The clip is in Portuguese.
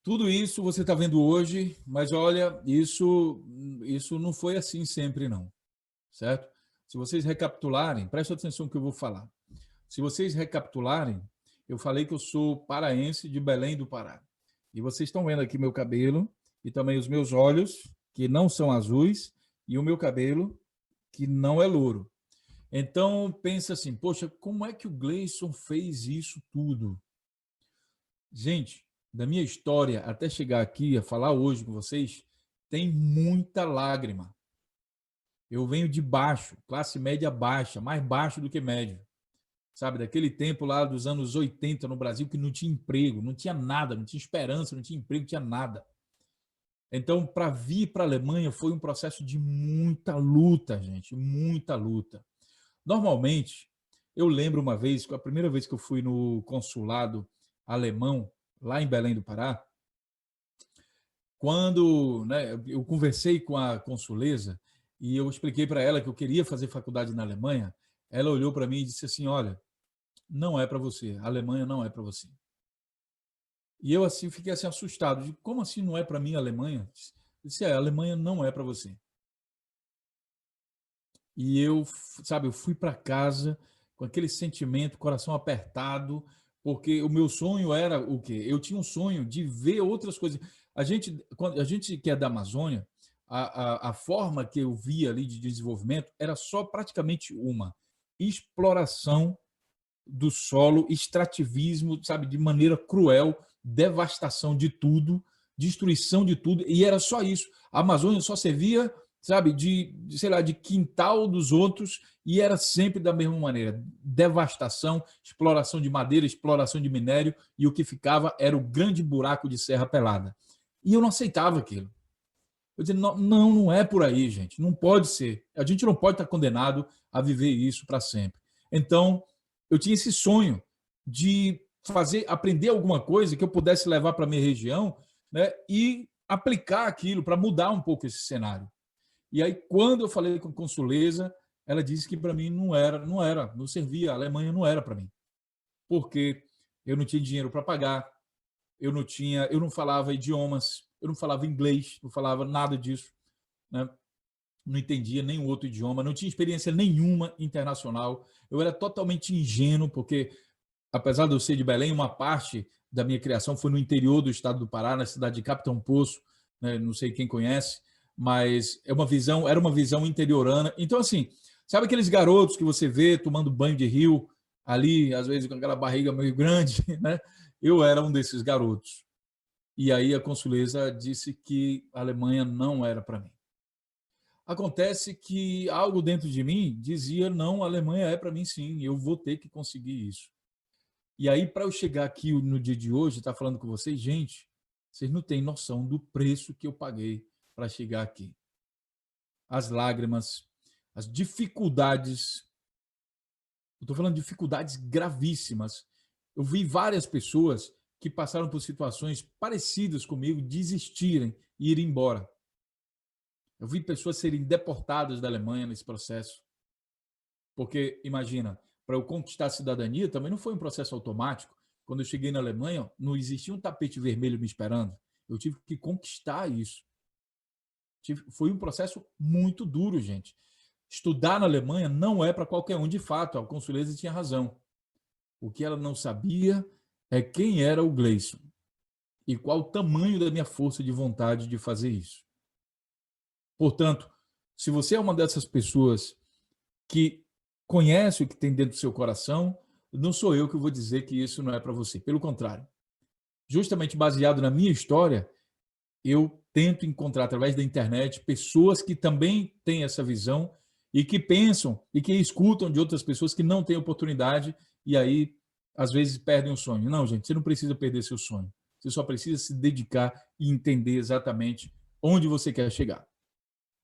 Tudo isso você está vendo hoje, mas olha, isso não foi assim sempre, não, certo? Se vocês recapitularem, presta atenção no que eu vou falar. Se vocês recapitularem, eu falei que eu sou paraense de Belém do Pará. E vocês estão vendo aqui meu cabelo e também os meus olhos, que não são azuis, e o meu cabelo, que não é louro. Então, pensa assim, poxa, como é que o Gleison fez isso tudo? Gente, da minha história até chegar aqui a falar hoje com vocês, tem muita lágrima. Eu venho de baixo, classe média baixa, mais baixo do que médio. Sabe, daquele tempo lá dos anos 80 no Brasil que não tinha emprego, não tinha nada, não tinha esperança, não tinha emprego, não tinha nada. Então, para vir para a Alemanha foi um processo de muita luta, gente, muita luta. Normalmente, eu lembro uma vez, a primeira vez que eu fui no consulado alemão, lá em Belém do Pará, quando, né, eu conversei com a consuleza e eu expliquei para ela que eu queria fazer faculdade na Alemanha, ela olhou para mim e disse assim, olha, não é para você, a Alemanha não é para você. E eu assim fiquei assim assustado, de como assim não é para mim a Alemanha? Eu disse, a Alemanha não é para você. E eu, sabe, eu fui para casa com aquele sentimento, coração apertado, porque o meu sonho era o quê? Eu tinha um sonho de ver outras coisas. Quando a gente que é da Amazônia, a forma que eu via ali de desenvolvimento era só praticamente uma: exploração do solo, extrativismo, sabe, de maneira cruel, devastação de tudo, destruição de tudo, e era só isso. A Amazônia só servia, sabe, sei lá, de quintal dos outros, e era sempre da mesma maneira: devastação, exploração de madeira, exploração de minério, e o que ficava era o grande buraco de serra pelada. E eu não aceitava aquilo. Eu dizia, não, não é por aí, gente, não pode ser. A gente não pode estar condenado a viver isso para sempre. Então, eu tinha esse sonho de aprender alguma coisa que eu pudesse levar para a minha região, né, e aplicar aquilo para mudar um pouco esse cenário. E aí, quando eu falei com a consuleza, ela disse que para mim não servia, a Alemanha não era para mim, porque eu não tinha dinheiro para pagar, eu não falava idiomas, eu não falava inglês, não falava nada disso, né? Não entendia nenhum outro idioma, não tinha experiência nenhuma internacional. Eu era totalmente ingênuo, porque, apesar de eu ser de Belém, uma parte da minha criação foi no interior do estado do Pará, na cidade de Capitão Poço, né? Não sei quem conhece, mas era uma visão interiorana. Então, assim, sabe aqueles garotos que você vê tomando banho de rio ali, às vezes com aquela barriga meio grande, né? Eu era um desses garotos. E aí a consuleza disse que a Alemanha não era para mim. Acontece que algo dentro de mim dizia, não, a Alemanha é para mim sim, eu vou ter que conseguir isso. E aí, para eu chegar aqui no dia de hoje, estar falando com vocês, gente, vocês não têm noção do preço que eu paguei para chegar aqui. As lágrimas, as dificuldades, eu estou falando de dificuldades gravíssimas. Eu vi várias pessoas que passaram por situações parecidas comigo desistirem e irem embora. Eu vi pessoas serem deportadas da Alemanha nesse processo. Porque, imagina, para eu conquistar a cidadania também não foi um processo automático. Quando eu cheguei na Alemanha, não existia um tapete vermelho me esperando. Eu tive que conquistar isso. Foi um processo muito duro, gente. Estudar na Alemanha não é para qualquer um, de fato. A consuleza tinha razão. O que ela não sabia é quem era o Gleison e qual o tamanho da minha força de vontade de fazer isso. Portanto, se você é uma dessas pessoas que conhece o que tem dentro do seu coração, não sou eu que vou dizer que isso não é para você. Pelo contrário, justamente baseado na minha história, eu tento encontrar através da internet pessoas que também têm essa visão e que pensam e que escutam de outras pessoas que não têm oportunidade e aí às vezes perdem o sonho. Não, gente, você não precisa perder seu sonho. Você só precisa se dedicar e entender exatamente onde você quer chegar.